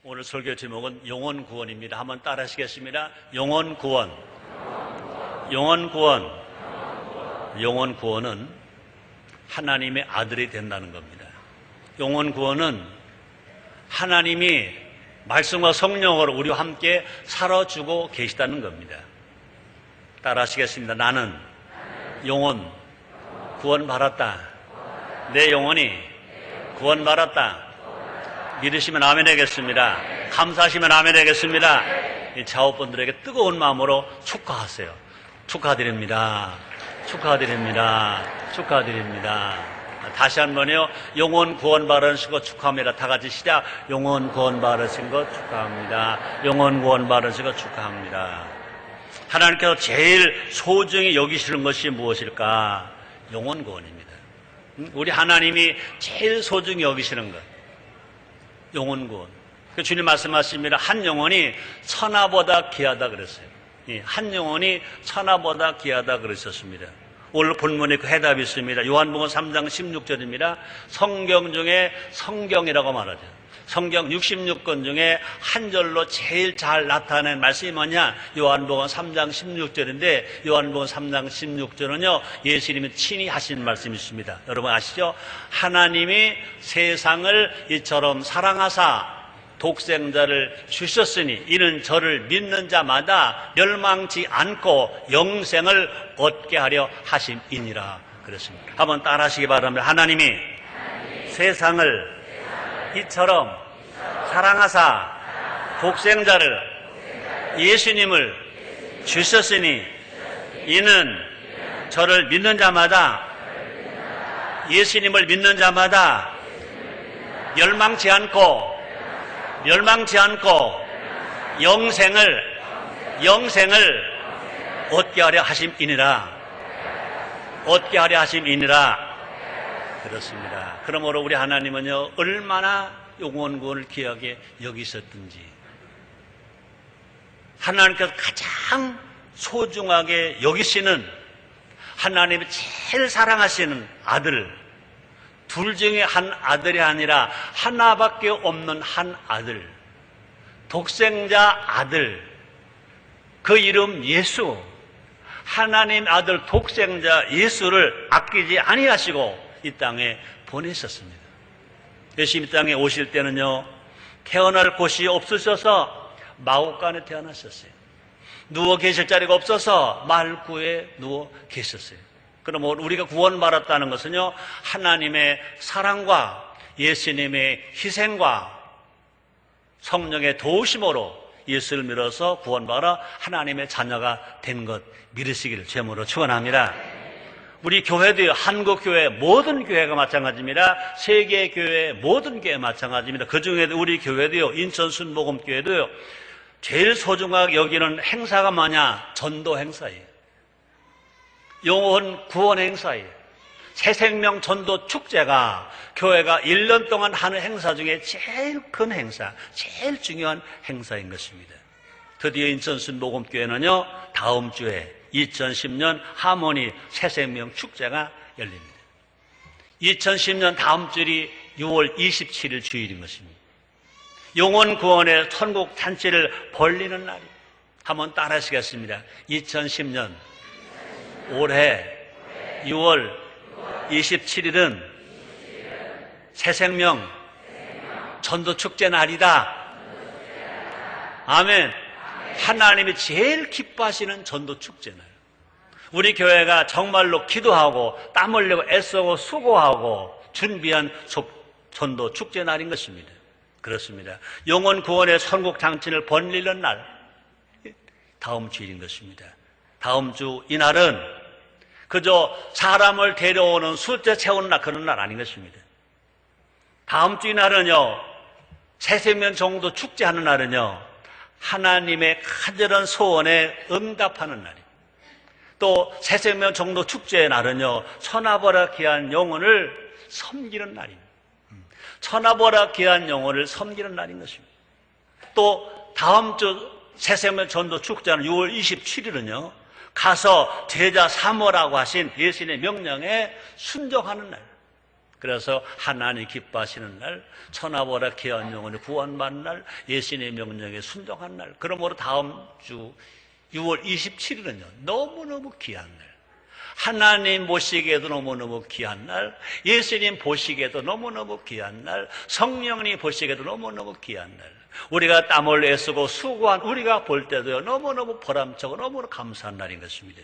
오늘 설교 제목은 영혼 구원입니다. 한번 따라 하시겠습니다. 영혼 구원. 영혼 구원. 영혼 구원은 하나님의 아들이 된다는 겁니다. 영혼 구원은 하나님이 말씀과 성령으로 우리와 함께 살아주고 계시다는 겁니다. 따라 하시겠습니다. 나는 영혼 구원 받았다. 내 영혼이 구원 받았다. 믿으시면 아멘 하겠습니다. 감사하시면 아멘 하겠습니다. 이 자업분들에게 뜨거운 마음으로 축하하세요. 축하드립니다. 축하드립니다. 축하드립니다. 다시 한 번요. 영혼 구원 받으신 거 축하합니다. 다 같이 시작. 영혼 구원 받으신 거 축하합니다. 영혼 구원 받으신 거 축하합니다. 하나님께서 제일 소중히 여기시는 것이 무엇일까? 영혼 구원입니다. 우리 하나님이 제일 소중히 여기시는 것. 영혼 구원. 주님 말씀하십니다. 한 영혼이 천하보다 귀하다 그랬어요. 한 영혼이 천하보다 귀하다 그러셨습니다. 오늘 본문에 그 해답이 있습니다. 요한복음 3장 16절입니다. 성경 중에 성경이라고 말하죠. 성경 66권 중에 한 절로 제일 잘 나타낸 말씀이 뭐냐? 요한복음 3장 16절인데 요한복음 3장 16절은요 예수님이 친히 하신 말씀이 있습니다. 여러분 아시죠? 하나님이 세상을 이처럼 사랑하사 독생자를 주셨으니 이는 저를 믿는 자마다 멸망치 않고 영생을 얻게 하려 하심이니라 그랬습니다. 한번 따라 하시기 바랍니다. 하나님이 세상을 이처럼 사랑하사 독생자를 예수님을 주셨으니 이는 저를 믿는 자마다 예수님을 믿는 자마다 멸망치 않고 영생을 얻게 하려 하심이니라. 얻게 하려 하심이니라. 그렇습니다. 그러므로 우리 하나님은요 얼마나 영혼 구원을 귀하게 여기셨든지 하나님께서 가장 소중하게 여기시는 하나님이 제일 사랑하시는 아들, 둘 중에 한 아들이 아니라 하나밖에 없는 한 아들, 독생자 아들, 그 이름 예수, 하나님 아들 독생자 예수를 아끼지 아니하시고 이 땅에 보내셨습니다. 예수님 이 땅에 오실 때는요 태어날 곳이 없으셔서 마옥간에 태어나셨어요. 누워 계실 자리가 없어서 말구에 누워 계셨어요. 그럼 우리가 구원받았다는 것은요 하나님의 사랑과 예수님의 희생과 성령의 도우심으로 예수를 믿어서 구원받아 하나님의 자녀가 된 것 믿으시기를 제물로 축원합니다. 우리 교회도요, 한국교회 모든 교회가 마찬가지입니다. 세계교회 모든 교회 마찬가지입니다. 그 중에도 우리 교회도요, 인천 순복음교회도요, 제일 소중하게 여기는 행사가 뭐냐? 전도 행사예요. 영혼 구원 행사예요. 새생명 전도 축제가 교회가 1년 동안 하는 행사 중에 제일 큰 행사, 제일 중요한 행사인 것입니다. 드디어 인천 순복음교회는요, 다음 주에 2010년 하모니 새생명 축제가 열립니다. 2010년 다음 주일이 6월 27일 주일인 것입니다. 영혼 구원의 천국 잔치를 벌리는 날이. 한번 따라 하시겠습니다. 2010년 올해 6월 27일은 새생명 전도축제 날이다. 아멘. 하나님이 제일 기뻐하시는 전도축제는 우리 교회가 정말로 기도하고 땀 흘리고 애쓰고 수고하고 준비한 전도축제 날인 것입니다. 그렇습니다. 영혼 구원의 천국 장치를 벌리는 날, 다음 주일인 것입니다. 다음 주 이날은 그저 사람을 데려오는 숫자 채우는 날, 그런 날 아닌 것입니다. 다음 주 이날은요 새생명 정도 축제하는 날은요 하나님의 간절한 소원에 응답하는 날입니다. 또 새생명 정도 축제의 날은요 천하보다 귀한 영혼을 섬기는 날입니다. 천하보다 귀한 영혼을 섬기는 날인 것입니다. 또 다음 주 새생명 전도 축제는 6월 27일은요 가서 제자 삼으라고 하신 예수님의 명령에 순종하는 날. 그래서 하나님 기뻐하시는 날, 천하보라 귀한 영혼이 구원받는 날, 예수님의 명령에 순종한 날, 그러므로 다음 주 6월 27일은요 너무너무 귀한 날, 하나님 보시기에도 너무너무 귀한 날, 예수님 보시기에도 너무너무 귀한 날, 성령님 보시기에도 너무너무 귀한 날, 우리가 땀을 애쓰고 수고한 우리가 볼 때도요 너무너무 보람차고 너무너무 감사한 날인 것입니다.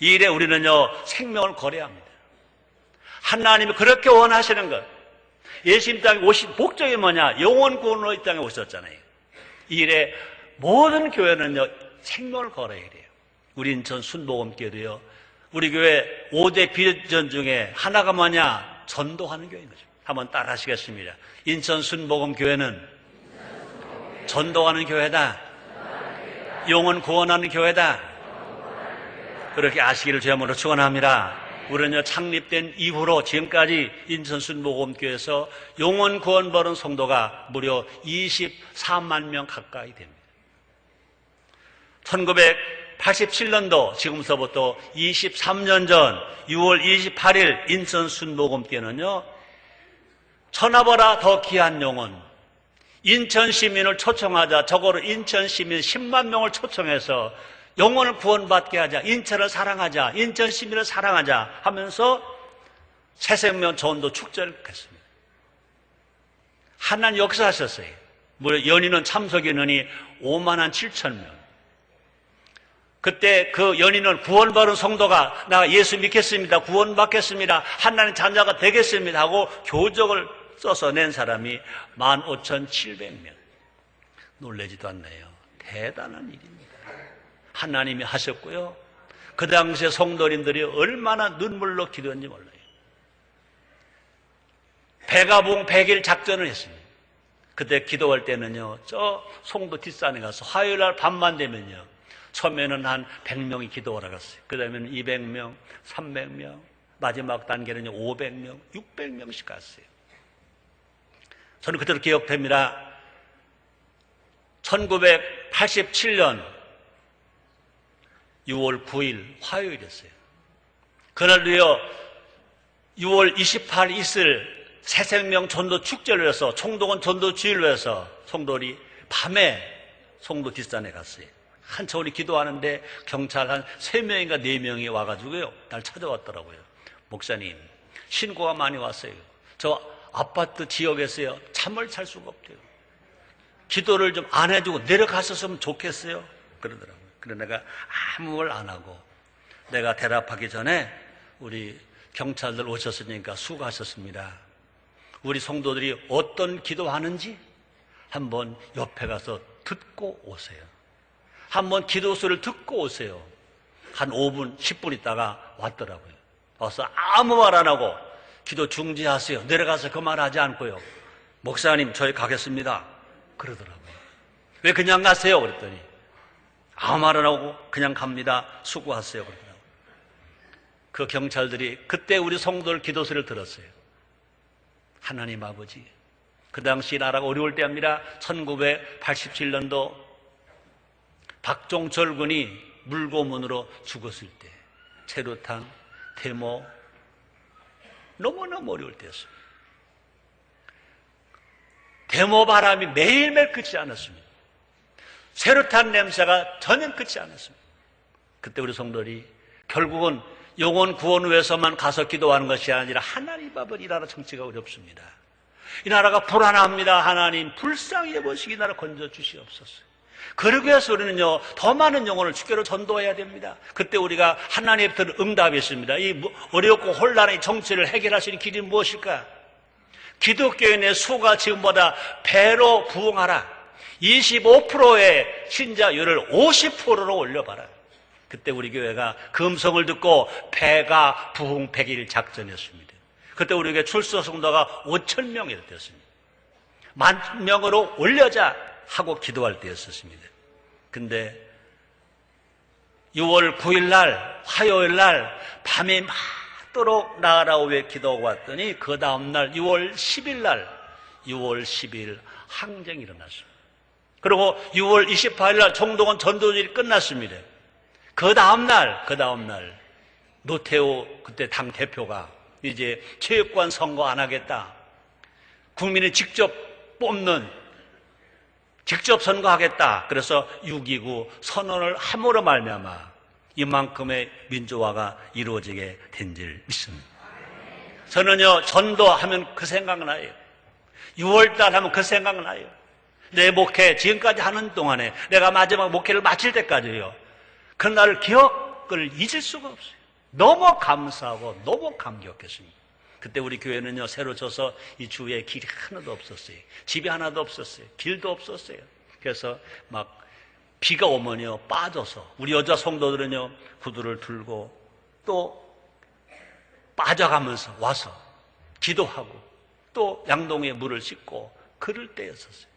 이 일에 우리는요 생명을 거래합니다. 하나님이 그렇게 원하시는 것, 예수님 땅에 오신 목적이 뭐냐? 영원 구원으로 이 땅에 오셨잖아요. 이 일에 모든 교회는요 생명을 걸어야 돼요. 우리 인천 순복음교회도요, 우리 교회 5대 비전 중에 하나가 뭐냐? 전도하는 교회인 거죠. 한번 따라 하시겠습니다. 인천 순복음교회는 전도하는 교회다, 영혼 구원하는 교회다. 그렇게 아시기를 주님으로 축원합니다. 우리는요 창립된 이후로 지금까지 인천 순복음교회에서 영혼 구원 받은 성도가 무려 24만 명 가까이 됩니다. 1987년도 지금서부터 23년 전 6월 28일 인천 순복음교회는요 천하보다 더 귀한 영혼, 인천 시민을 초청하자, 적어도 인천 시민 10만 명을 초청해서 영혼을 구원받게 하자, 인천을 사랑하자, 인천 시민을 사랑하자 하면서 새생명 전도 축제를 했습니다. 하나님 역사하셨어요. 무려 연인원 참석 인원이 5만 7천 명. 그때 그 연인은 구원받은 성도가 나 예수 믿겠습니다, 구원받겠습니다, 하나님 자녀가 되겠습니다 하고 교적을 써서 낸 사람이 15,700명. 놀라지도 않네요. 대단한 일입니다. 하나님이 하셨고요, 그 당시에 성도님들이 얼마나 눈물로 기도했는지 몰라요. 백아봉 100일 작전을 했습니다. 그때 기도할 때는요 저 송도 뒷산에 가서 화요일날 밤만 되면요 처음에는 한 100명이 기도하러 갔어요. 그 다음에는 200명, 300명, 마지막 단계는요 500명, 600명씩 갔어요. 저는 그대로 기억됩니다. 1987년 6월 9일 화요일이었어요. 그날도요 6월 28일 있을 새생명 전도 축제를 해서 총동원 전도 주일로 해서 성도들이 밤에 송도 뒷산에 갔어요. 한참 우리 기도하는데 경찰 한 3명인가 4명이 와가지고요 날 찾아왔더라고요. 목사님 신고가 많이 왔어요. 저 아파트 지역에서요 잠을 잘 수가 없대요. 기도를 좀 안 해주고 내려갔었으면 좋겠어요 그러더라고요. 그래서 내가 아무 말 안 하고, 내가 대답하기 전에 우리 경찰들 오셨으니까 수고하셨습니다, 우리 성도들이 어떤 기도하는지 한번 옆에 가서 듣고 오세요. 한번 기도 소리를 듣고 오세요. 한 5분 10분 있다가 왔더라고요. 와서 아무 말 안 하고 기도 중지하세요, 내려가서 그 말 하지 않고요, 목사님 저희 가겠습니다 그러더라고요. 왜 그냥 가세요 그랬더니 아무 말 안 하고 그냥 갑니다, 수고하세요 그러더라고요. 그 경찰들이 그때 우리 성도들 기도 소리를 들었어요. 하나님 아버지, 그 당시 나라가 어려울 때입니다. 1987년도 박종철 군이 물고문으로 죽었을 때, 체류탄, 데모, 너무너무 어려울 때였습니다. 데모 바람이 매일매일 끝이 않았습니다. 체류탄 냄새가 전혀 끝이 않았습니다. 그때 우리 성도들이 결국은 영혼 구원 위해서만 가서 기도하는 것이 아니라 하나님 앞은 이 나라 정치가 어렵습니다, 이 나라가 불안합니다, 하나님 불쌍히 여보시기 이 나라 건져주시옵소서. 그러기 위해서 우리는요 더 많은 영혼을 주께로 전도해야 됩니다. 그때 우리가 하나님께로 응답했습니다. 이 어렵고 혼란의 정치를 해결할 수 있는 길이 무엇일까? 기독교인의 수가 지금보다 배로 부흥하라, 25%의 신자율을 50%로 올려봐라. 그때 우리 교회가 금성을 듣고 배가 부흥 100일 작전이었습니다. 그때 우리 교회 출소 성도가 5,000명이 됐습니다. 10,000명으로 올려자 하고 기도할 때였었습니다. 근데 6월 9일 날 화요일 날 밤에 맞도록 나가라오에 기도하고 왔더니 그 다음날 6월 10일 날 6월 10일 항쟁이 일어났습니다. 그리고 6월 28일 날 총동원 전도일이 끝났습니다. 그 다음날 노태우 그때 당 대표가 이제 체육관 선거 안 하겠다. 국민이 직접 뽑는, 직접 선거하겠다. 그래서 6.29 선언을 함으로 말미암아 이만큼의 민주화가 이루어지게 된 줄 믿습니다. 저는요, 전도하면 그 생각나요. 6월달 하면 그 생각나요. 내 목회 지금까지 하는 동안에 내가 마지막 목회를 마칠 때까지요, 그날을 기억을 잊을 수가 없어요. 너무 감사하고 너무 감격했습니다. 그때 우리 교회는요, 새로 져서 이 주위에 길이 하나도 없었어요. 집이 하나도 없었어요. 길도 없었어요. 그래서 막 비가 오면요, 빠져서 우리 여자 성도들은요, 구두를 들고 또 빠져가면서 와서 기도하고 또 양동이에 물을 씻고 그럴 때였었어요.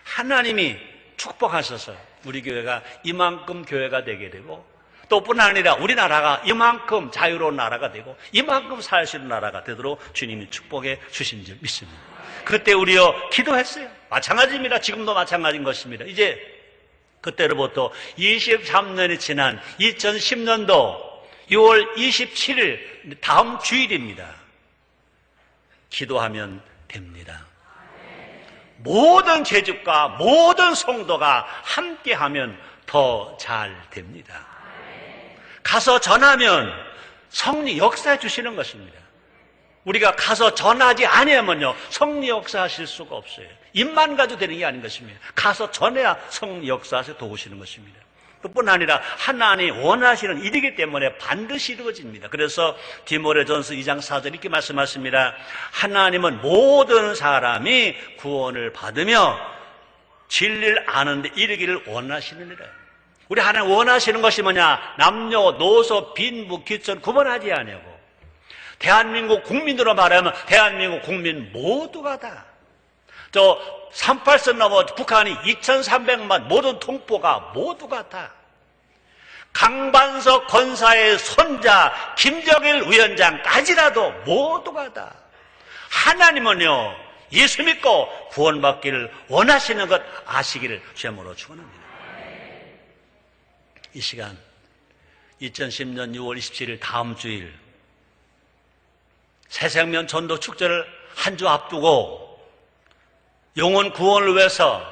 하나님이 축복하셔서 우리 교회가 이만큼 교회가 되게 되고, 또 뿐 아니라 우리나라가 이만큼 자유로운 나라가 되고 이만큼 살 수 있는 나라가 되도록 주님이 축복해 주신 줄 믿습니다. 그때 우리요, 기도했어요. 마찬가지입니다. 지금도 마찬가지인 것입니다. 이제 그때로부터 23년이 지난 2010년도 6월 27일 다음 주일입니다. 기도하면 됩니다. 모든 재직과 모든 성도가 함께하면 더 잘 됩니다. 가서 전하면 성리 역사해 주시는 것입니다. 우리가 가서 전하지 아니하면요, 성리 역사하실 수가 없어요. 입만 가지고 되는 게 아닌 것입니다. 가서 전해야 성리 역사하셔 도우시는 것입니다. 그뿐 아니라 하나님이 원하시는 일이기 때문에 반드시 이루어집니다. 그래서 디모데전서 2장 4절 이렇게 말씀하십니다. 하나님은 모든 사람이 구원을 받으며 진리를 아는 데 이르기를 원하시느니라. 우리 하나님 원하시는 것이 뭐냐? 남녀, 노소, 빈부, 귀천 구분하지 아니하고, 대한민국 국민으로 말하면 대한민국 국민 모두가 다, 저 38선 넘어 북한이 2300만 모든 동포가 모두가 다, 강반석 권사의 손자 김정일 위원장까지라도 모두가 다 하나님은요, 예수 믿고 구원받기를 원하시는 것 아시기를 죄물로 축원합니다. 이 시간 2010년 6월 27일 다음 주일 새생명 전도 축제를 한 주 앞두고 영혼 구원을 위해서,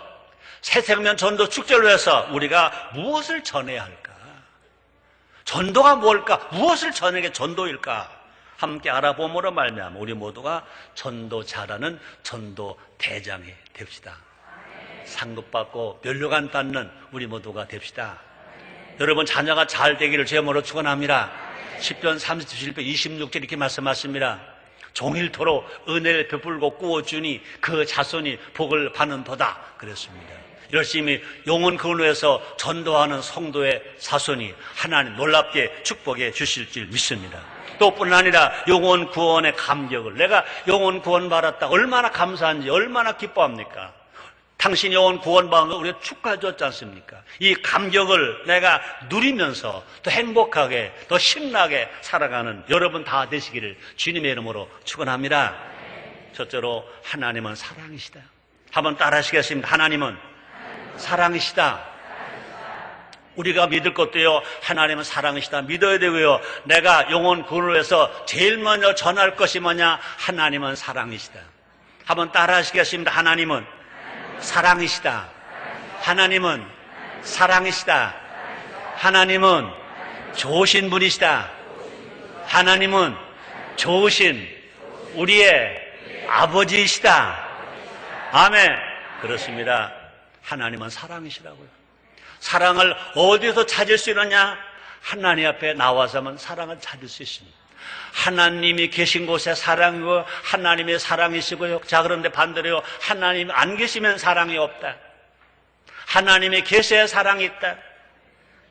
새생명 전도 축제를 위해서 우리가 무엇을 전해야 할까? 전도가 뭘까? 무엇을 전하는 게 전도일까? 함께 알아봄으로 말미암아 우리 모두가 전도자라는 전도 대장이 됩시다. 상급받고 면류관 받는 우리 모두가 됩시다. 여러분 자녀가 잘 되기를 주님으로 축원합니다. 10편 37편 26절 이렇게 말씀하십니다. 종일토록 은혜를 베풀고 꾸어주니 그 자손이 복을 받는도다 그랬습니다. 열심히 영혼 구원을 위해서 전도하는 성도의 자손이 하나님 놀랍게 축복해 주실 줄 믿습니다. 또 뿐 아니라 영혼 구원의 감격을, 내가 영혼 구원 받았다 얼마나 감사한지 얼마나 기뻐합니까? 당신 영혼 구원받은 거 우리가 축하해 줬지 않습니까? 이 감격을 내가 누리면서 더 행복하게, 더 신나게 살아가는 여러분 다 되시기를 주님의 이름으로 축원합니다. 첫째로 하나님은 사랑이시다. 한번 따라 하시겠습니다. 하나님은 사랑이시다. 우리가 믿을 것도요, 하나님은 사랑이시다 믿어야 되고요, 내가 영혼 구원을 위해서 제일 먼저 전할 것이 뭐냐? 하나님은 사랑이시다. 한번 따라 하시겠습니다. 하나님은 사랑이시다. 하나님은 사랑이시다. 하나님은 좋으신 분이시다. 하나님은 좋으신 우리의 아버지이시다. 아멘. 그렇습니다. 하나님은 사랑이시라고요. 사랑을 어디서 찾을 수 있느냐? 하나님 앞에 나와서만 사랑을 찾을 수 있습니다. 하나님이 계신 곳에 사랑이고 하나님의 사랑이시고요. 자, 그런데 반대로요, 하나님이 안 계시면 사랑이 없다. 하나님이 계셔야 사랑이 있다.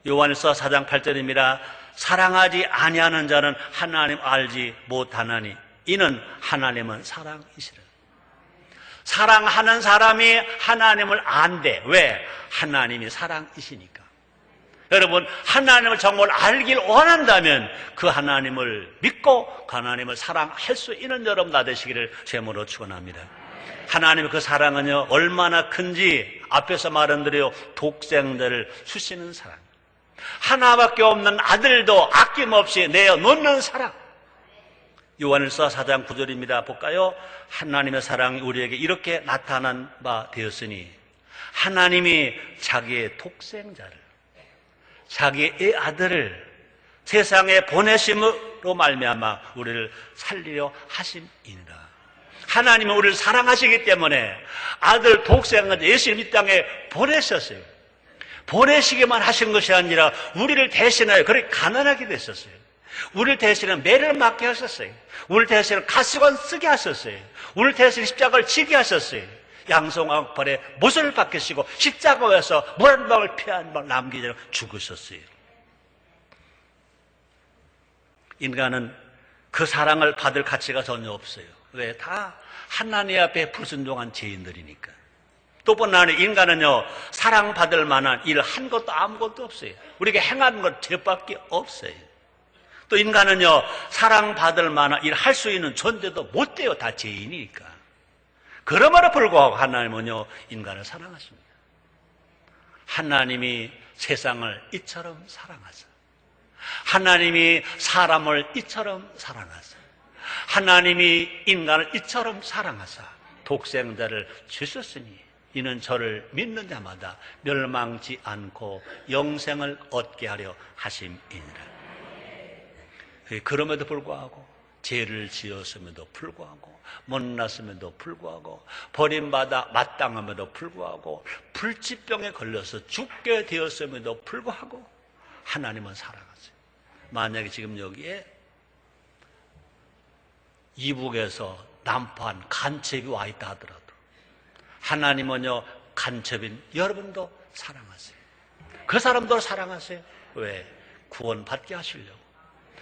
요한일서 4장 8절입니다. 사랑하지 아니하는 자는 하나님 알지 못하나니 이는 하나님은 사랑이시라. 사랑하는 사람이 하나님을 안대. 왜? 하나님이 사랑이시니까. 여러분, 하나님을 정말 알길 원한다면 그 하나님을 믿고 그 하나님을 사랑할 수 있는 여러분 다 되시기를 제물로 축원합니다. 하나님의 그 사랑은요, 얼마나 큰지 앞에서 말한 대로 독생자를 주시는 사랑, 하나밖에 없는 아들도 아낌없이 내어놓는 사랑, 요한일서 4장 9절입니다. 볼까요? 하나님의 사랑이 우리에게 이렇게 나타난 바 되었으니 하나님이 자기의 독생자를, 자기의 아들을 세상에 보내심으로 말미암아 우리를 살리려 하심이니라. 하나님은 우리를 사랑하시기 때문에 아들 독생자 예수님 이 땅에 보내셨어요. 보내시기만 하신 것이 아니라 우리를 대신하여 그렇게 가난하게 됐었어요. 우리를 대신해 매를 맞게 하셨어요. 우리를 대신해 가시관 쓰게 하셨어요. 우리를 대신해 십자가를 지게 하셨어요. 양송왕벌에 못을 박히시고 십자가에서 물 한 방울 피 한 방울 남기지 않고 죽으셨어요. 인간은 그 사랑을 받을 가치가 전혀 없어요. 왜? 다 하나님 앞에 불순종한 죄인들이니까. 또 번 안에 인간은요, 사랑받을 만한 일을 한 것도 아무것도 없어요. 우리가 행한 건 죄밖에 없어요. 또 인간은요, 사랑받을 만한 일을 할 수 있는 존재도 못 돼요. 다 죄인이니까. 그럼에도 불구하고 하나님은요, 인간을 사랑하십니다. 하나님이 세상을 이처럼 사랑하사, 하나님이 사람을 이처럼 사랑하사, 하나님이 인간을 이처럼 사랑하사 독생자를 주셨으니 이는 저를 믿는 자마다 멸망치 않고 영생을 얻게 하려 하심이니라. 그럼에도 불구하고 죄를 지었음에도 불구하고 못났음에도 불구하고 버림받아 마땅함에도 불구하고 불치병에 걸려서 죽게 되었음에도 불구하고 하나님은 사랑하세요. 만약에 지금 여기에 이북에서 남판 간첩이 와 있다 하더라도 하나님은요, 간첩인 여러분도 사랑하세요. 그 사람도 사랑하세요. 왜? 구원받게 하시려고.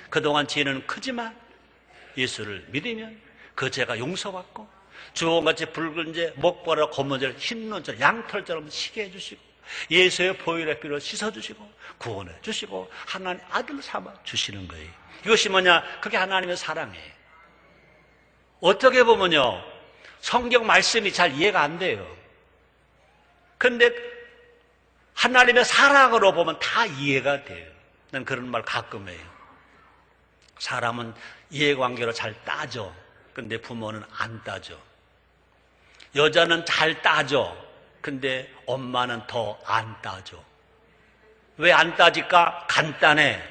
그동안 죄는 크지만 예수를 믿으면 그 죄가 용서받고 주홍같이 붉은 죄, 목보라 검은 죄를 흰 눈처럼 양털처럼 시게 해주시고 예수의 보혈의 피로 씻어주시고 구원해 주시고 하나님 아들 삼아 주시는 거예요. 이것이 뭐냐? 그게 하나님의 사랑이에요. 어떻게 보면요, 성경 말씀이 잘 이해가 안 돼요. 그런데 하나님의 사랑으로 보면 다 이해가 돼요. 난 그런 말 가끔 해요. 사람은 이해관계로 잘 따져. 근데 부모는 안 따져. 여자는 잘 따져. 근데 엄마는 더 안 따져. 왜 안 따질까? 간단해.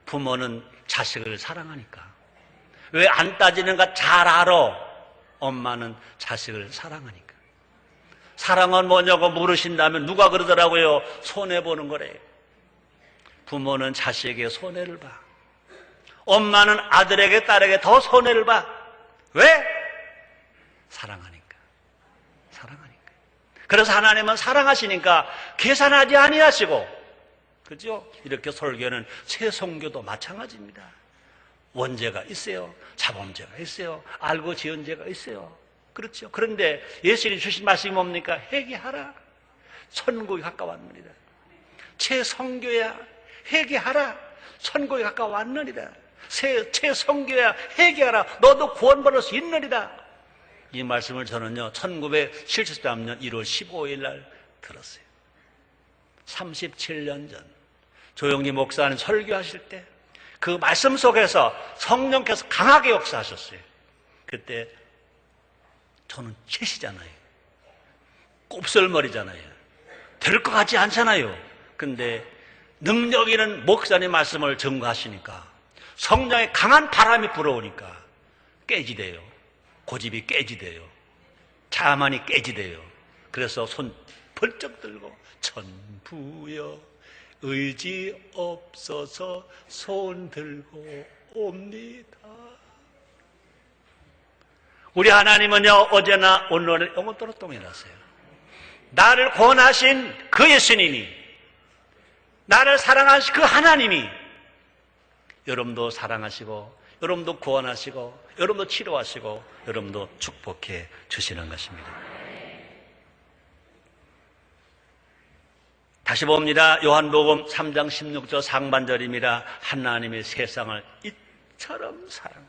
부모는 자식을 사랑하니까. 왜 안 따지는가 잘 알아. 엄마는 자식을 사랑하니까. 사랑은 뭐냐고 물으신다면 누가 그러더라고요. 손해보는 거래요. 부모는 자식에게 손해를 봐. 엄마는 아들에게 딸에게 더 손해를 봐. 왜? 사랑하니까. 사랑하니까. 그래서 하나님은 사랑하시니까 계산하지 아니하시고, 그죠? 이렇게 설교는 새 성교도 마찬가지입니다. 원죄가 있어요. 자범죄가 있어요. 알고 지은 죄가 있어요. 그렇죠. 그런데 예수님이 주신 말씀이 뭡니까? 회개하라. 천국이 가까웠느니라. 최성교야 회개하라. 천국이 가까웠느니라. 최성교야 회개하라. 너도 구원받을 수 있느니라. 이 말씀을 저는요 1973년 1월 15일 날 들었어요. 37년 전 조영기 목사님 설교하실 때 그 말씀 속에서 성령께서 강하게 역사하셨어요. 그때 저는 채시잖아요. 곱슬머리잖아요. 될 것 같지 않잖아요. 근데 능력 있는 목사님 말씀을 전가하시니까 성령의 강한 바람이 불어오니까 깨지대요. 고집이 깨지대요. 자만이 깨지대요. 그래서 손 벌쩍 들고 천부여 의지 없어서 손 들고 옵니다. 우리 하나님은요 어제나 오늘은 영원토록 동일하세요. 나를 구원하신 그 예수님이, 나를 사랑하신 그 하나님이 여러분도 사랑하시고 여러분도 구원하시고 여러분도 치료하시고 여러분도 축복해 주시는 것입니다. 다시 봅니다. 요한복음 3장 16절 상반절입니다. 하나님의 세상을 이처럼 사랑하사.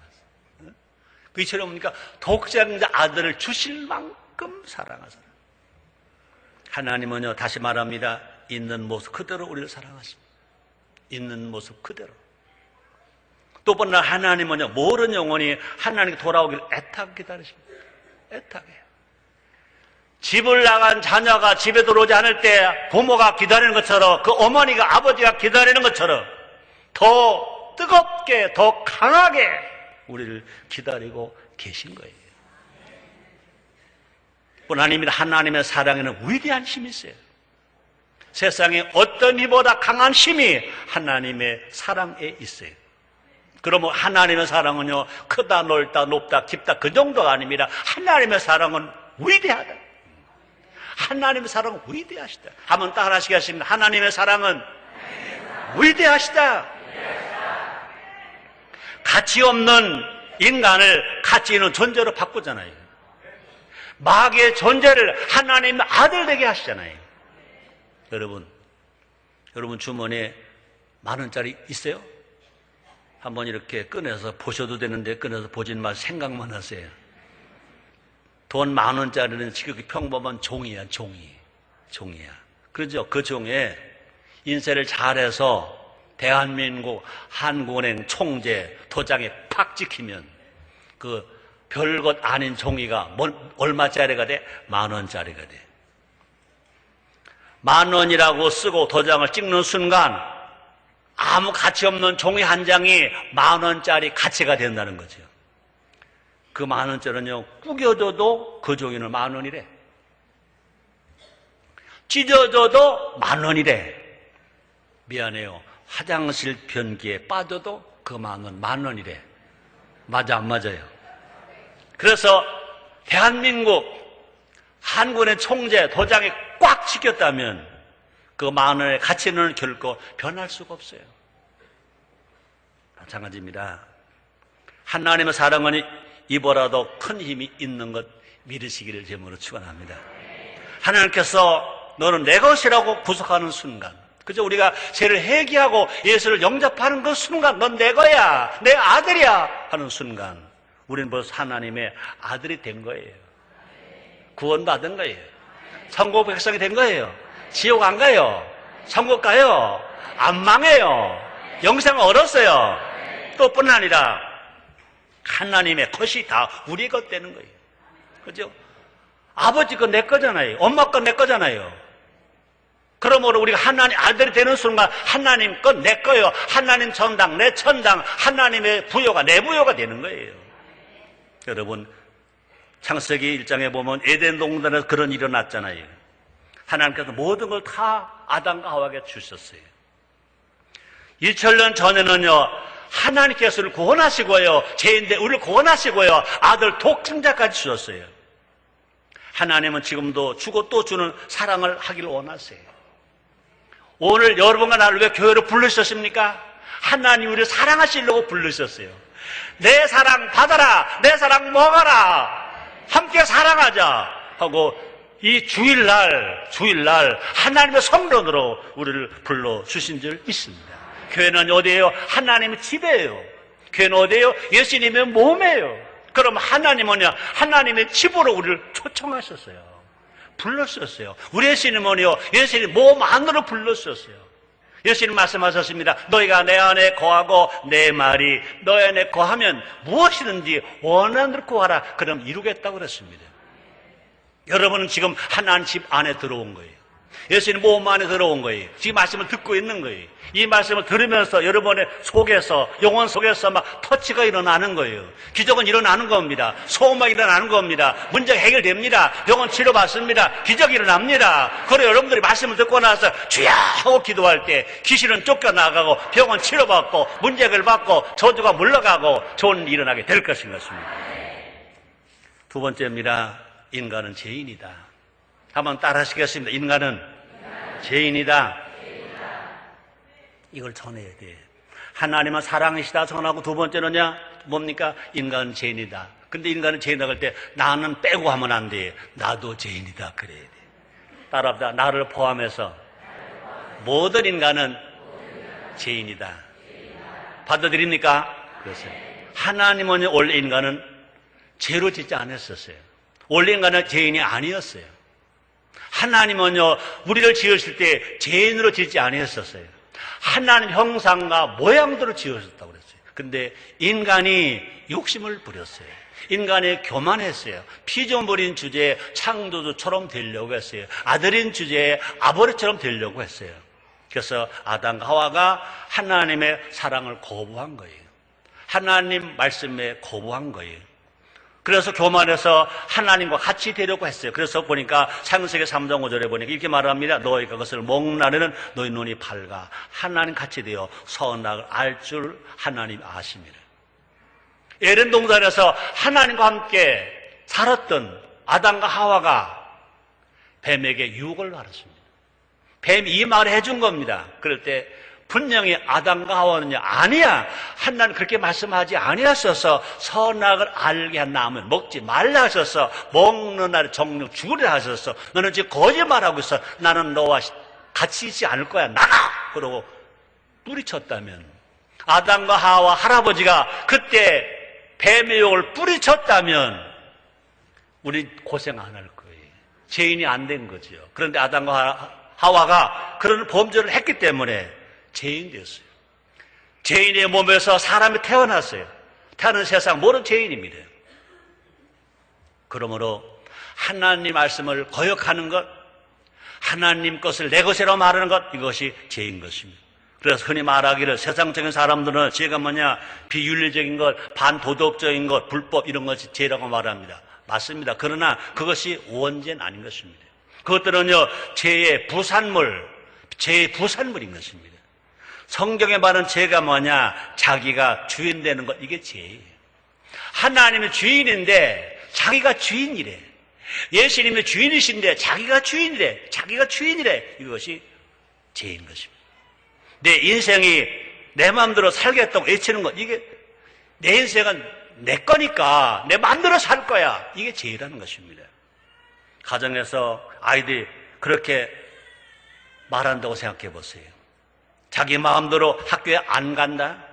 그 이처럼 뭡니까? 독생자 아들을 주실 만큼 사랑하사. 하나님은요 다시 말합니다. 있는 모습 그대로 우리를 사랑하십니다. 있는 모습 그대로. 또 번 하나님은요, 모든 영혼이 하나님께 돌아오기를 애타게 기다리십니다. 애타게. 집을 나간 자녀가 집에 들어오지 않을 때 부모가 기다리는 것처럼, 그 어머니가 아버지가 기다리는 것처럼 더 뜨겁게, 더 강하게 우리를 기다리고 계신 거예요. 뿐 아닙니다. 하나님의 사랑에는 위대한 힘이 있어요. 세상에 어떤 힘보다 강한 힘이 하나님의 사랑에 있어요. 그러면 하나님의 사랑은요, 크다, 넓다, 높다, 깊다 그 정도가 아닙니다. 하나님의 사랑은 위대하다. 하나님의 사랑은 위대하시다. 한번 따라하시겠습니다. 하나님의 사랑은 위대하시다. 가치 없는 인간을 가치 있는 존재로 바꾸잖아요. 마귀의 존재를 하나님의 아들 되게 하시잖아요. 여러분 주머니에 10,000원짜리 있어요? 한번 이렇게 꺼내서 보셔도 되는데 꺼내서 보진 마시고 생각만 하세요. 돈 10,000원짜리는 지극히 평범한 종이야, 종이야. 그렇죠? 그 종에 인쇄를 잘해서 대한민국 한국은행 총재 도장에 팍 찍히면 그 별것 아닌 종이가 얼마짜리가 돼? 10,000원짜리가 돼. 10,000원이라고 쓰고 도장을 찍는 순간 아무 가치 없는 종이 한 장이 10,000원짜리 가치가 된다는 거죠. 그 10,000원짜리는요, 구겨져도 그 종이는 10,000원이래. 찢어져도 10,000원이래. 미안해요. 화장실 변기에 빠져도 그 10,000원, 10,000원이래. 맞아, 안 맞아요? 그래서 대한민국 한국의 총재 도장에 꽉 찍혔다면 그 10,000원의 가치는 결코 변할 수가 없어요. 마찬가지입니다. 하나님의 사랑은 이보라도 큰 힘이 있는 것 믿으시기를 제목으로 축원합니다. 하나님께서 너는 내 것이라고 구속하는 순간, 그저 우리가 죄를 회개하고 예수를 영접하는 그 순간, 넌 내 거야, 내 아들이야 하는 순간, 우리는 벌써 하나님의 아들이 된 거예요. 구원받은 거예요. 천국 백성이 된 거예요. 지옥 안 가요. 천국 가요. 안 망해요. 영생을 얻었어요. 또 뿐 아니라 하나님의 것이 다 우리 것 되는 거예요. 그죠? 아버지 거 내 거잖아요. 엄마 거 내 거잖아요. 그러므로 우리가 하나님 아들이 되는 순간 하나님 건 내 거예요. 하나님 천당, 내 천당, 하나님의 부여가 내 부여가 되는 거예요. 여러분, 창세기 1장에 보면 에덴 동산에서 그런 일이 일어났잖아요. 하나님께서 모든 걸 다 아담과 하와에게 주셨어요. 2000년 전에는요, 하나님께서 우리를 구원하시고요, 죄인데 우리를 구원하시고요, 아들 독생자까지 주셨어요. 하나님은 지금도 주고 또 주는 사랑을 하기를 원하세요. 오늘 여러분과 나를 왜 교회로 부르셨습니까? 하나님 우리를 사랑하시려고 부르셨어요. 내 사랑 받아라, 내 사랑 먹어라, 함께 사랑하자 하고 이 주일날 하나님의 성전으로 우리를 불러주신 줄 믿습니다. 교회는 어디예요? 하나님의 집이에요. 교회는 어디예요? 예수님의 몸이에요. 그럼 하나님은요, 하나님의 집으로 우리를 초청하셨어요. 불렀었어요. 우리 예수님은요, 예수님 몸 안으로 불렀었어요. 예수님 말씀하셨습니다. 너희가 내 안에 거하고 내 말이 너희 안에 거하면 무엇이든지 원하는 대로 구하라. 그럼 이루겠다고 그랬습니다. 여러분은 지금 하나님 집 안에 들어온 거예요. 예수님 몸 안에 들어온 거예요. 지금 말씀을 듣고 있는 거예요. 이 말씀을 들으면서 여러분의 속에서, 영혼 속에서 막 터치가 일어나는 거예요. 기적은 일어나는 겁니다. 소음이 일어나는 겁니다. 문제가 해결됩니다. 병원 치료받습니다. 기적이 일어납니다. 그래 여러분들이 말씀을 듣고 나서 주야 하고 기도할 때 귀신은 쫓겨나가고 병원 치료받고 문제 해결받고 저주가 물러가고 좋은 일이 일어나게 될 것인 것입니다. 두 번째입니다. 인간은 죄인이다. 한번 따라 하시겠습니다. 인간은 죄인이다. 이걸 전해야 돼. 하나님은 사랑이시다 전하고, 두 번째는요, 뭡니까? 인간은 죄인이다. 근데 인간은 죄인이다 할 때 나는 빼고 하면 안 돼. 나도 죄인이다 그래야 돼. 따라합니다. 나를 포함해서 모든 인간은 죄인이다. 받아들입니까? 그렇어요. 하나님은 원래 인간은 죄로 짓지 않았었어요. 원래 인간은 죄인이 아니었어요. 하나님은요, 우리를 지으실 때 죄인으로 짓지 아니었었어요. 하나님 형상과 모양대로 지으셨다고 그랬어요. 근데 인간이 욕심을 부렸어요. 인간이 교만했어요. 피조물인 주제에 창조주처럼 되려고 했어요. 아들인 주제에 아버지처럼 되려고 했어요. 그래서 아담과 하와가 하나님의 사랑을 거부한 거예요. 하나님 말씀에 거부한 거예요. 그래서 교만해서 하나님과 같이 되려고 했어요. 그래서 보니까 창세기 3장 5절에 보니까 이렇게 말합니다. 너희가 그것을 먹는 날에는 너희 눈이 밝아 하나님 같이 되어 선악을 알 줄 하나님 아십니다. 에덴 동산에서 하나님과 함께 살았던 아담과 하와가 뱀에게 유혹을 받았습니다. 뱀이 이 말을 해준 겁니다. 그럴 때 분명히 아담과 하와는요, 아니야, 하나님 그렇게 말씀하지 아니하셔서 선악을 알게 한 나무를 먹지 말라 하셔서 먹는 날에 정령 죽으리라 하셔서 너는 지금 거짓말하고 있어. 나는 너와 같이 있지 않을 거야. 나가! 그러고 뿌리쳤다면, 아담과 하와 할아버지가 그때 뱀의 욕을 뿌리쳤다면 우리 고생 안 할 거예요. 죄인이 안 된 거죠. 그런데 아담과 하와가 그런 범죄를 했기 때문에 죄인 됐어요. 죄인의 몸에서 사람이 태어났어요. 태어난 세상 모든 죄인입니다. 그러므로 하나님 말씀을 거역하는 것, 하나님 것을 내 것이라고 말하는 것, 이것이 죄인 것입니다. 그래서 흔히 말하기를 세상적인 사람들은 죄가 뭐냐, 비윤리적인 것, 반도덕적인 것, 불법 이런 것이 죄라고 말합니다. 맞습니다. 그러나 그것이 원죄는 아닌 것입니다. 그것들은요, 죄의 부산물인 것입니다. 성경에 말하는 죄가 뭐냐, 자기가 주인 되는 것, 이게 죄예요. 하나님이 주인인데 자기가 주인이래. 예수님이 주인이신데 자기가 주인이래. 이것이 죄인 것입니다. 내 인생이 내 마음대로 살겠다고 외치는 것, 이게 내 인생은 내 거니까 내 마음대로 살 거야, 이게 죄라는 것입니다. 가정에서 아이들이 그렇게 말한다고 생각해 보세요. 자기 마음대로 학교에 안 간다,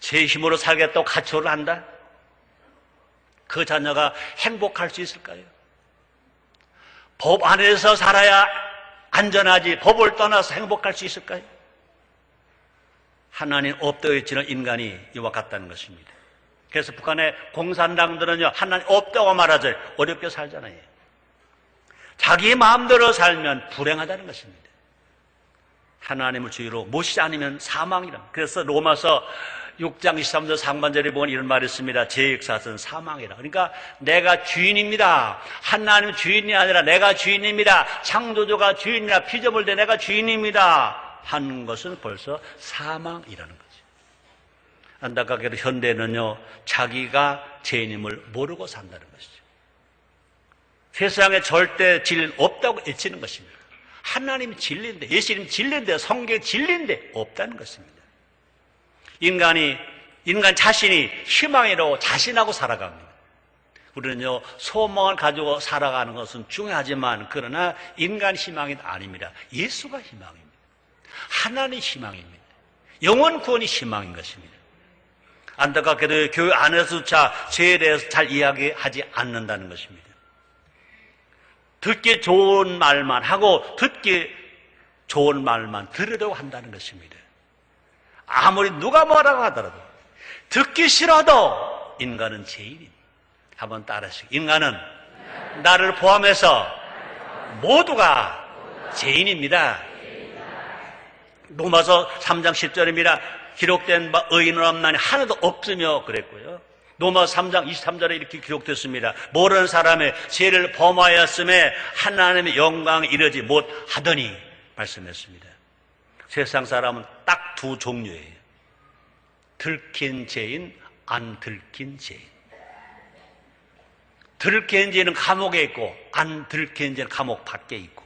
제 힘으로 살겠다고 가출을 한다, 그 자녀가 행복할 수 있을까요? 법 안에서 살아야 안전하지 법을 떠나서 행복할 수 있을까요? 하나님 없다고 외치는 인간이 이와 같다는 것입니다. 그래서 북한의 공산당들은요, 하나님 없다고 말하죠. 어렵게 살잖아요. 자기 마음대로 살면 불행하다는 것입니다. 하나님을 주의로 모시지 않으면 사망이라. 그래서 로마서 6장 23절 상반절에 보면 이런 말이 있습니다. 제 역사는 사망이라. 그러니까 내가 주인입니다. 하나님 주인이 아니라 내가 주인입니다. 창조주가 주인이라, 피조물대 내가 주인입니다 하는 것은 벌써 사망이라는 거죠. 안타깝게도 현대는요, 자기가 죄인임을 모르고 산다는 것이죠. 세상에 절대 진리는 없다고 외치는 것입니다. 하나님이 진리인데, 예수님 진리인데, 성경이 진리인데 없다는 것입니다. 인간 자신이 희망이라고 자신하고 살아갑니다. 우리는요, 소망을 가지고 살아가는 것은 중요하지만, 그러나 인간 희망이 아닙니다. 예수가 희망입니다. 하나님이 희망입니다. 영원 구원이 희망인 것입니다. 안타깝게도 교회 안에서조차 죄에 대해서 잘 이야기하지 않는다는 것입니다. 듣기 좋은 말만 하고 듣기 좋은 말만 들으려고 한다는 것입니다. 아무리 누가 뭐라고 하더라도 듣기 싫어도 인간은 죄인입니다. 한번 따라하시고, 인간은 나를 포함해서 모두가 죄인입니다. 로마서 3장 10절입니다. 기록된 바 의인은 없나니 하나도 없으며 그랬고요. 로마서 3장 23절에 이렇게 기록됐습니다. 모르는 사람의 죄를 범하였음에 하나님의 영광에 이르지 못하더니 말씀했습니다. 세상 사람은 딱 두 종류예요. 들킨 죄인, 안 들킨 죄인. 들킨 죄는 감옥에 있고 안 들킨 죄는 감옥 밖에 있고,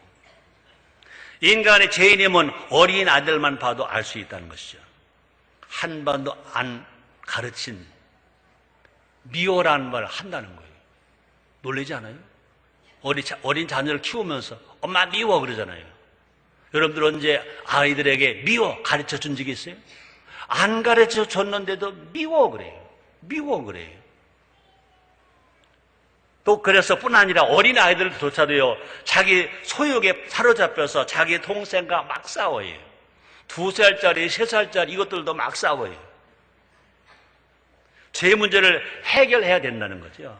인간의 죄인임은 어린 아들만 봐도 알 수 있다는 것이죠. 한 번도 안 가르친 미워라는 말을 한다는 거예요. 놀라지 않아요? 어린 자녀를 키우면서 엄마 미워 그러잖아요. 여러분들 언제 아이들에게 미워 가르쳐 준 적이 있어요? 안 가르쳐 줬는데도 미워 그래요. 또 그래서 뿐 아니라 어린 아이들조차도요, 자기 소욕에 사로잡혀서 자기 동생과 막 싸워요. 2살짜리, 3살짜리 이것들도 막 싸워요. 죄 문제를 해결해야 된다는 거죠.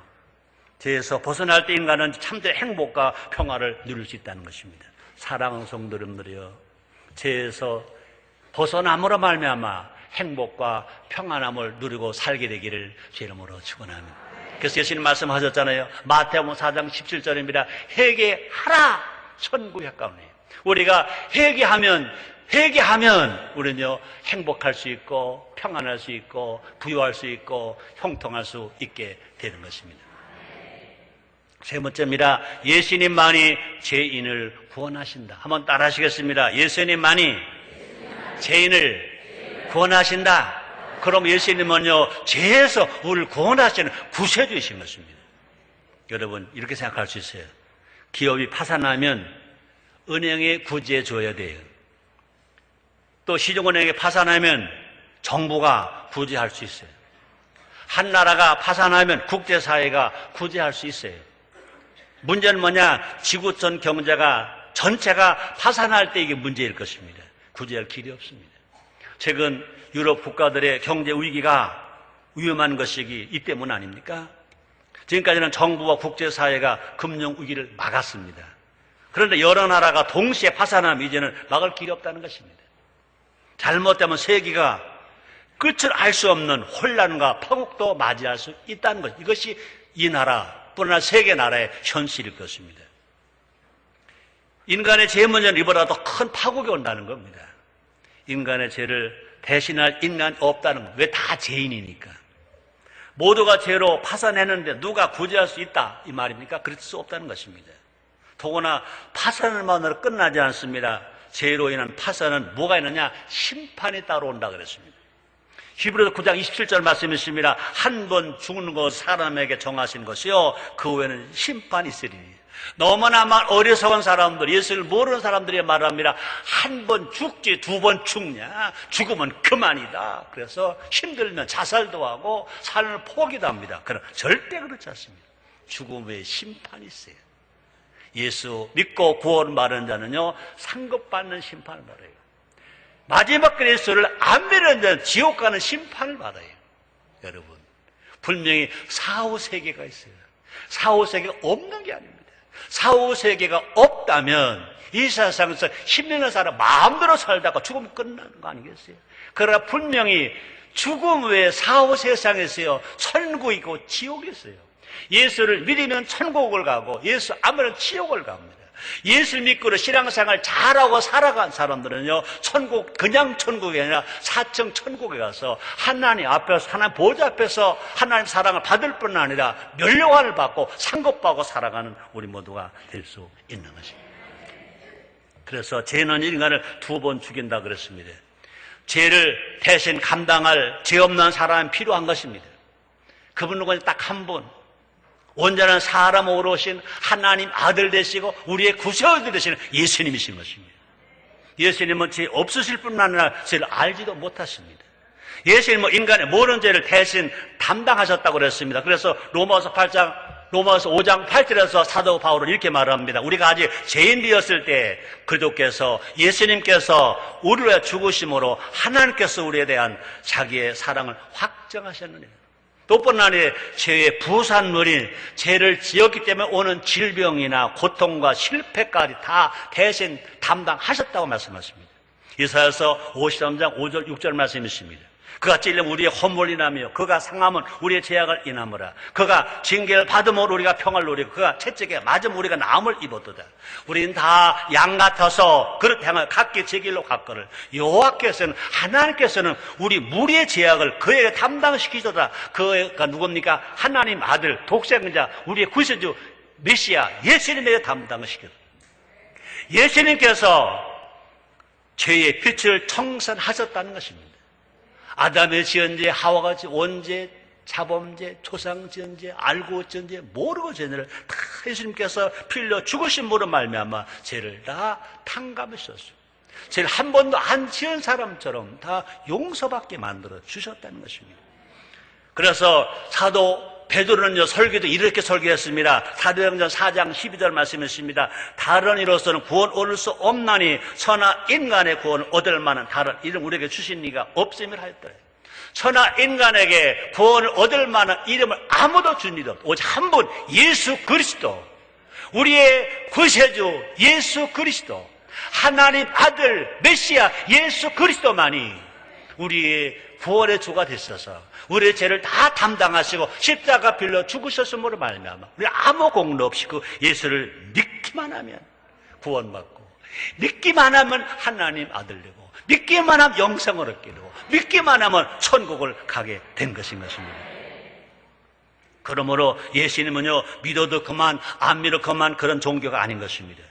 죄에서 벗어날 때 인간은 참된 행복과 평화를 누릴 수 있다는 것입니다. 사랑하는 성도 여러분들이여, 죄에서 벗어남으로 말미암아 행복과 평안함을 누리고 살게 되기를 주 이름으로 축원합니다. 그래서 예수님 말씀하셨잖아요. 마태복음 4장 17절입니다. 회개하라, 천국에 가까우니. 우리가 회개하면 우리는요 행복할 수 있고 평안할 수 있고 부유할 수 있고 형통할 수 있게 되는 것입니다. 세 번째입니다. 예수님만이 죄인을 구원하신다. 한번 따라 하시겠습니다. 예수님만이 죄인을 구원하신다. 그럼 예수님은요 죄에서 우리를 구원하시는 구세주이신 것입니다. 여러분 이렇게 생각할 수 있어요. 기업이 파산하면 은행에 구제해 줘야 돼요. 또 시중은행에 파산하면 정부가 구제할 수 있어요. 한 나라가 파산하면 국제사회가 구제할 수 있어요. 문제는 뭐냐? 지구촌 경제가 전체가 파산할 때 이게 문제일 것입니다. 구제할 길이 없습니다. 최근 유럽 국가들의 경제 위기가 위험한 것이 이 때문 아닙니까? 지금까지는 정부와 국제사회가 금융 위기를 막았습니다. 그런데 여러 나라가 동시에 파산하면 이제는 막을 길이 없다는 것입니다. 잘못되면 세계가 끝을 알 수 없는 혼란과 파국도 맞이할 수 있다는 것. 이것이 이 나라뿐 아니라 세계 나라의 현실일 것입니다. 인간의 죄 문제는 이보다 더 큰 파국이 온다는 겁니다. 인간의 죄를 대신할 인간이 없다는 것. 왜? 다 죄인이니까. 모두가 죄로 파산했는데 누가 구제할 수 있다 이 말입니까? 그럴 수 없다는 것입니다. 더구나 파산만으로 끝나지 않습니다. 죄로 인한 파산은 뭐가 있느냐? 심판이 따라온다 그랬습니다. 히브리서 9장 27절 말씀이 있습니다. 한 번 죽는 것 사람에게 정하신 것이요 그 후에는 심판이 있으리니. 너무나 어리석은 사람들, 예수를 모르는 사람들이 말합니다. 한 번 죽지 두 번 죽냐? 죽으면 그만이다. 그래서 힘들면 자살도 하고 삶을 포기도 합니다. 그러나 절대 그렇지 않습니다. 죽음 후에 심판이 있어요. 예수 믿고 구원받은 자는요 상급받는 심판을 받아요. 마지막 예수를 안 믿는 자는 지옥 가는 심판을 받아요. 여러분 분명히 사후세계가 있어요. 사후세계가 없는 게 아닙니다. 사후세계가 없다면 이 세상에서 힘있는 사람 마음대로 살다가 죽으면 끝나는 거 아니겠어요? 그러나 분명히 죽음 외에 사후세상에서요 천국이 있고 지옥이 있어요. 예수를 믿으면 천국을 가고 예수 안 믿으면 지옥을 갑니다. 예수를 믿고 신앙생활 잘하고 살아간 사람들은요 천국, 그냥 천국이 아니라 사층 천국에 가서 하나님 앞에서, 하나님 보좌 앞에서 하나님 사랑을 받을 뿐 아니라 멸류관을 받고 상급받고 살아가는 우리 모두가 될 수 있는 것입니다. 그래서 죄는 인간을 두 번 죽인다 그랬습니다. 죄를 대신 감당할 죄 없는 사람이 필요한 것입니다. 그분 누구냐? 딱 한 분, 온전한 사람으로 오신 하나님 아들 되시고 우리의 구세주 되시는 예수님이신 것입니다. 예수님은 죄 없으실 뿐 아니라 죄를 알지도 못하십니다. 예수님은 인간의 모든 죄를 대신 담당하셨다고 그랬습니다. 그래서 로마서 5장 8절에서 사도 바울은 이렇게 말합니다. 우리가 아직 죄인 되었을 때 그리스도께서, 예수님께서 우리를 위해 죽으심으로 하나님께서 우리에 대한 자기의 사랑을 확정하셨느니라. 또뿐 아니라 죄의 부산물인 죄를 지었기 때문에 오는 질병이나 고통과 실패까지 다 대신 담당하셨다고 말씀하십니다. 이사야서 53장 5절 6절 말씀이 있습니다. 그가 찔리면 우리의 허물이 나며 그가 상하면 우리의 죄악을 인하므라. 그가 징계를 받으면 우리가 평화를 누리고 그가 채찍에 맞으면 우리가 나음을 입었도다. 우리는 다 양 같아서 그릇 향하여 각기 제 길로 갔거늘 여호와께서는, 하나님께서는 우리 무리의 죄악을 그에게 담당시키셨다. 그가 누굽니까? 하나님 아들 독생자 우리의 구세주 메시아 예수님에게 담당을 시켰다. 예수님께서 죄의 빛을 청산하셨다는 것입니다. 아담의 지은 죄, 하와가 지은 죄, 자범죄, 초상 지은 죄, 알고 지은 죄, 모르고 지은 죄를 다 예수님께서 필려 죽으신 모로 말미암아 죄를 다 탕감하셨어요. 죄를 한 번도 안 지은 사람처럼 다 용서받게 만들어 주셨다는 것입니다. 그래서 사도 베드로는요 설교도 이렇게 설교했습니다. 사도행전 4장 12절 말씀이 있습니다. 다른 이로서는 구원 얻을 수 없나니 선한 인간의 구원을 얻을 만한 다른 이름 우리에게 주신 이가 없음을 하였더라. 천하 인간에게 구원을 얻을 만한 이름을 아무도 준 일이 없다. 오직 한 분, 예수 그리스도. 우리의 구세주 예수 그리스도, 하나님 아들 메시아 예수 그리스도만이 우리의 구원의 주가 되셔서 우리의 죄를 다 담당하시고 십자가 빌려 죽으셨음으로 말미암아 우리 아무 공로 없이 그 예수를 믿기만 하면 구원받고, 믿기만 하면 하나님 아들 되고, 믿기만 하면 영생을 얻게 되고, 믿기만 하면 천국을 가게 된 것입니다. 그러므로 예수님은요, 믿어도 그만 안 믿어도 그만 그런 종교가 아닌 것입니다.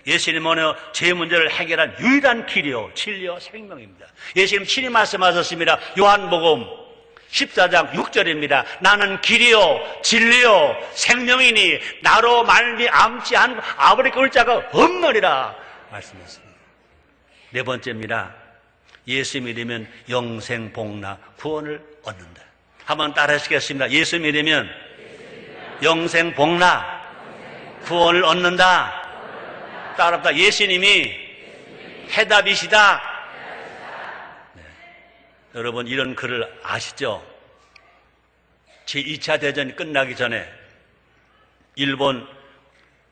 예수님은요, 죄 문제를 해결한 유일한 길이요 진리요 생명입니다. 예수님 친히 말씀하셨습니다. 요한복음 14장 6절입니다. 나는 길이요 진리요 생명이니 나로 말미암지 않고 아버지께 올 자가 없느니라 말씀했습니다. 네 번째입니다. 예수 믿으면 영생 복락 구원을 얻는다. 한번 따라 하시겠습니다. 예수 믿으면 영생 복락 구원을 얻는다. 따라합니다. 예수님이 해답이시다. 네. 여러분 이런 글을 아시죠? 제2차 대전이 끝나기 전에 일본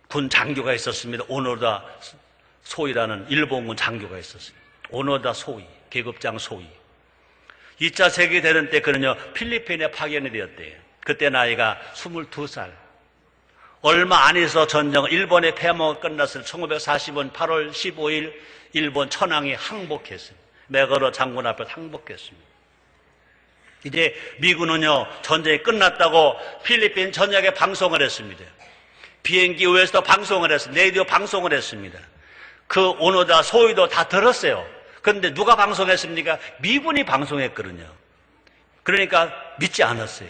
군 장교가 있었습니다. 오노다 소이라는 일본군 장교가 있었어요. 오노다 소이, 계급장 소이. 2차 세계대전 때 그는요, 필리핀에 파견이 되었대요. 그때 나이가 22살. 얼마 안 해서 전쟁, 일본의 폐모가 끝났을 1940년 8월 15일 일본 천황이 항복했어요. 메가로 장군 앞에 항복했습니다. 이제 미군은요, 전쟁이 끝났다고 필리핀 전역에 방송을 했습니다. 비행기 위에서도 방송을 했습니다. 레디오 방송을 했습니다. 그 오노다 소위도 다 들었어요. 그런데 누가 방송했습니까? 미군이 방송했거든요. 그러니까 믿지 않았어요.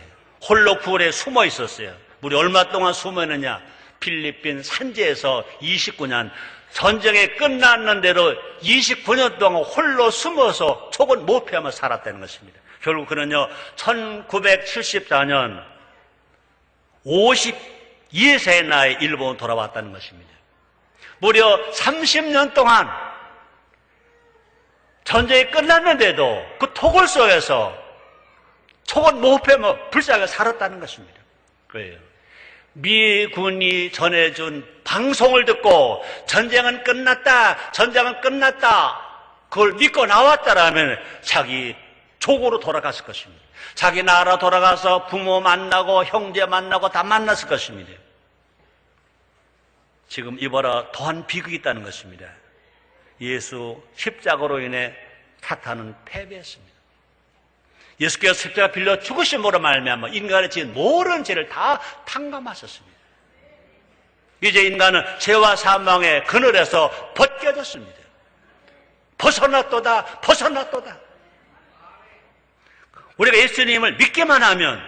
홀로 굴에 숨어 있었어요. 우리 얼마 동안 숨어 있느냐? 필리핀 산지에서 29년, 전쟁이 끝났는데도 29년 동안 홀로 숨어서 촉을 못 피하며 살았다는 것입니다. 결국 그는요, 1974년 52세의 나이에 일본으로 돌아왔다는 것입니다. 무려 30년 동안 전쟁이 끝났는데도 그 토굴 속에서 촉을 못 피하며 불쌍하게 살았다는 것입니다. 그래요. 미군이 전해준 방송을 듣고 전쟁은 끝났다, 전쟁은 끝났다, 그걸 믿고 나왔다라면 자기 족으로 돌아갔을 것입니다. 자기 나라 돌아가서 부모 만나고 형제 만나고 다 만났을 것입니다. 지금 이봐라, 더한 비극이 있다는 것입니다. 예수 십자가로 인해 사탄은 패배했습니다. 예수께서 십자가 빌려 죽으심으로 말미암아 인간의 지은 모든 죄를 다 탕감하셨습니다. 이제 인간은 죄와 사망의 그늘에서 벗겨졌습니다. 벗어났도다, 벗어났도다. 우리가 예수님을 믿기만 하면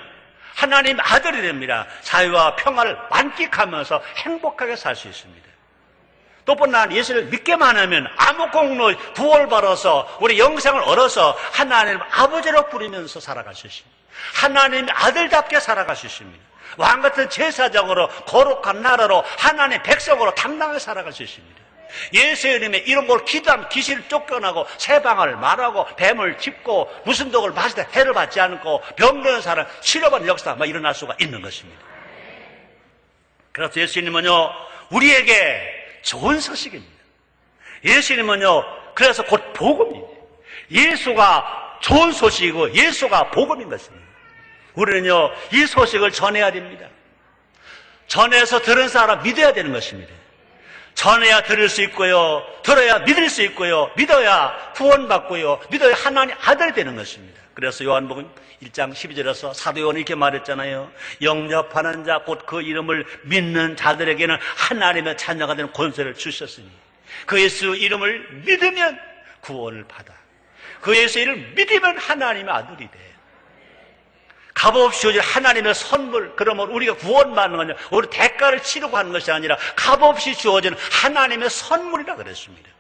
하나님 아들이 됩니다. 자유와 평화를 만끽하면서 행복하게 살 수 있습니다. 또뿐 난 예수를 믿기만 하면 아무 공로 부활받아서 우리 영생을 얻어서 하나님 아버지로 부르면서 살아갈 수 있습니다. 하나님 아들답게 살아갈 수 있습니다. 왕같은 제사장으로 거룩한 나라로 하나님의 백성으로 당당하게 살아갈 수 있습니다. 예수의 이름에 이런 걸 기도하면 귀신을 쫓겨나고 새방을 말하고 뱀을 짚고 무슨 독을 마실 때 해를 받지 않고 병드는 사람 치료받는 역사가 일어날 수가 있는 것입니다. 그래서 예수님은요, 우리에게 좋은 소식입니다. 예수님은요, 그래서 곧 복음입니다. 예수가 좋은 소식이고 예수가 복음인 것입니다. 우리는요, 이 소식을 전해야 됩니다. 전해서 들은 사람 믿어야 되는 것입니다. 전해야 들을 수 있고요, 들어야 믿을 수 있고요, 믿어야 구원받고요, 믿어야 하나님 아들이 되는 것입니다. 그래서 요한복음 1장 12절에서 사도 요한이 이렇게 말했잖아요. 영접하는 자 곧 그 이름을 믿는 자들에게는 하나님의 자녀가 되는 권세를 주셨으니 그 예수 이름을 믿으면 구원을 받아. 그 예수 이름을 믿으면 하나님의 아들이 돼. 값없이 주어진 하나님의 선물, 그러면 우리가 구원받는 거냐, 우리 대가를 치르고 하는 것이 아니라 값없이 주어진 하나님의 선물이라 그랬습니다.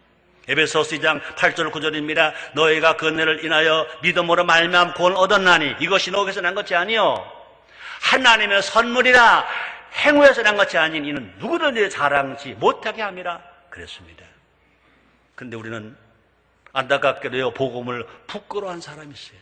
에베소서 2장 8절 9절입니다. 너희가 그 은혜를 인하여 믿음으로 말미암아 구원을 얻었나니 이것이 너에게서 난 것이 아니요 하나님의 선물이라. 행위에서 난 것이 아닌 이는 누구든지 자랑지 못하게 함이라 그랬습니다. 그런데 우리는 안타깝게도요, 복음을 부끄러워한 사람이 있어요.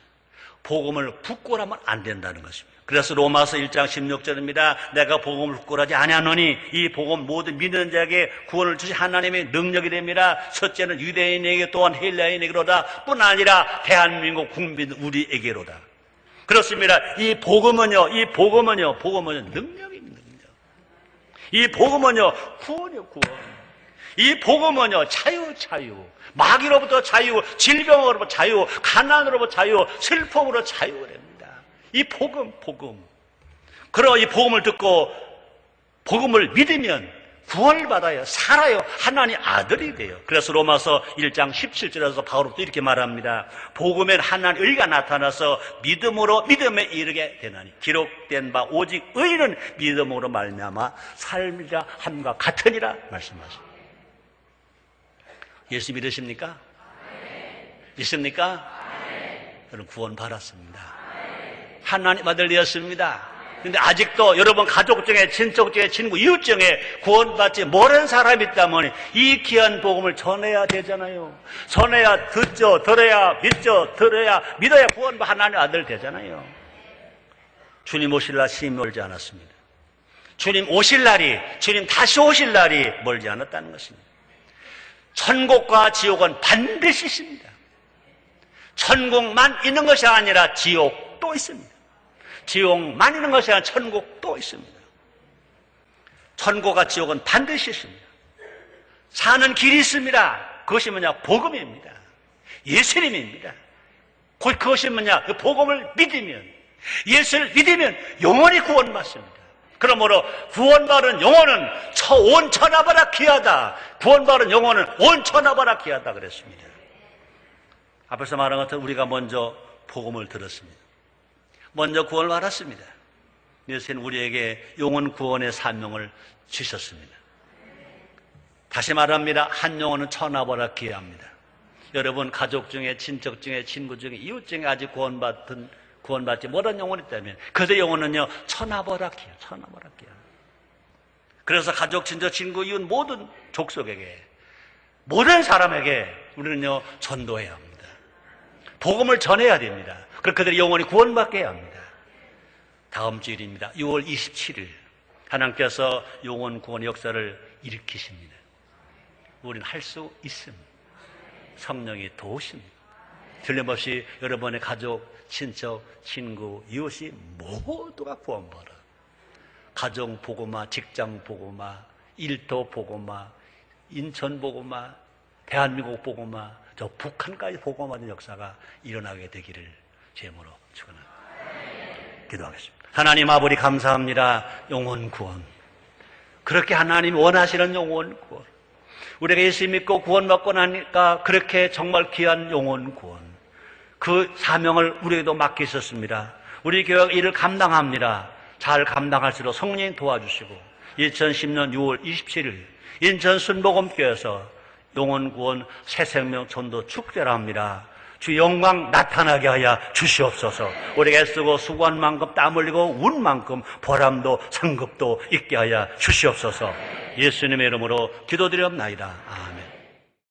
복음을 부끄러우면 안 된다는 것입니다. 그래서 로마서 1장 16절입니다. 내가 복음을 부끄러워하지 아니하노니 이 복음 모든 믿는 자에게 구원을 주신 하나님의 능력이 됩니다. 첫째는 유대인에게 또한 헬라인에게로다 뿐 아니라 대한민국 국민 우리에게로다. 그렇습니다. 이 복음은요 능력입니다. 이 복음은요 구원이요 구원. 이 복음은요 자유. 마귀로부터 자유, 질병으로부터 자유, 가난으로부터 자유, 슬픔으로 자유가 됩니다. 이 복음. 그러 이 복음을 듣고 복음을 믿으면 구원을 받아요. 살아요. 하나님 아들이 돼요. 그래서 로마서 1장 17절에서 바울도 이렇게 말합니다. 복음엔 하나님의 의가 나타나서 믿음으로 믿음에 이르게 되나니 기록된 바 오직 의는 믿음으로 말미암아 삶이라 함과 같으니라 말씀하십니다. 예수 믿으십니까? 믿습니까? 저는 구원 받았습니다. 하나님 아들 되었습니다. 근데 아직도 여러분 가족 중에, 친척 중에, 친구, 이웃 중에 구원받지 모르는 사람이 있다면 이 귀한 복음을 전해야 되잖아요. 전해야 듣죠. 들어야 믿죠. 들어야 믿어야 구원받 하나님 아들 되잖아요. 주님 오실 날 심히 멀지 않았습니다. 주님 오실 날이, 주님 다시 오실 날이 멀지 않았다는 것입니다. 천국과 지옥은 반드시 있습니다. 천국만 있는 것이 아니라 지옥도 있습니다. 지옥만 있는 것이 아니라 천국도 있습니다. 천국과 지옥은 반드시 있습니다. 사는 길이 있습니다. 그것이 뭐냐? 복음입니다. 예수님입니다. 그것이 뭐냐? 그 복음을 믿으면, 예수를 믿으면 영원히 구원받습니다. 그러므로 구원받은 영혼은 온 천하보다 귀하다. 구원받은 영혼은 온 영원하보다 귀하다 그랬습니다. 앞에서 말한 것처럼 우리가 먼저 복음을 들었습니다. 먼저 구원을 받았습니다. 예수는 우리에게 영혼 구원의 사명을 주셨습니다. 다시 말합니다. 한 영혼은 천하보다 귀합니다. 여러분 가족 중에, 친척 중에, 친구 중에, 이웃 중에 아직 구원받지 못한 영혼이 있다면 그들의 영혼은요 천하보다 귀해요. 천하보다 귀해요. 그래서 가족, 친척, 친구, 이웃 모든 족속에게, 모든 사람에게 우리는요 전도해야 합니다. 복음을 전해야 됩니다. 그리고 그들의 영혼이 구원받게 해야 합니다. 다음 주일입니다. 6월 27일 하나님께서 영혼 구원 역사를 일으키십니다. 우리는 할 수 있습니다. 성령이 도우십니다. 틀림없이 여러분의 가족, 친척, 친구, 이웃이 모두가 구원받아. 가정 복음화, 직장 복음화, 일도 복음화, 인천 복음화, 대한민국 복음화, 저 북한까지 복음화된 역사가 일어나게 되기를 제물로 축원합니다. 기도하겠습니다. 하나님 아버지 감사합니다. 영혼 구원. 그렇게 하나님이 원하시는 영혼 구원. 우리가 예수 믿고 구원받고 나니까 그렇게 정말 귀한 영혼 구원. 그 사명을 우리에게도 맡기셨습니다. 우리 교회가 이를 감당합니다. 잘 감당할수록 성령님 도와주시고 2010년 6월 27일 인천 순복음교회에서 영혼 구원 새생명 전도 축제를 합니다. 주 영광 나타나게 하여 주시옵소서. 우리가 애쓰고 수고한 만큼 땀 흘리고 운 만큼 보람도 상급도 있게 하여 주시옵소서. 예수님의 이름으로 기도드리옵나이다.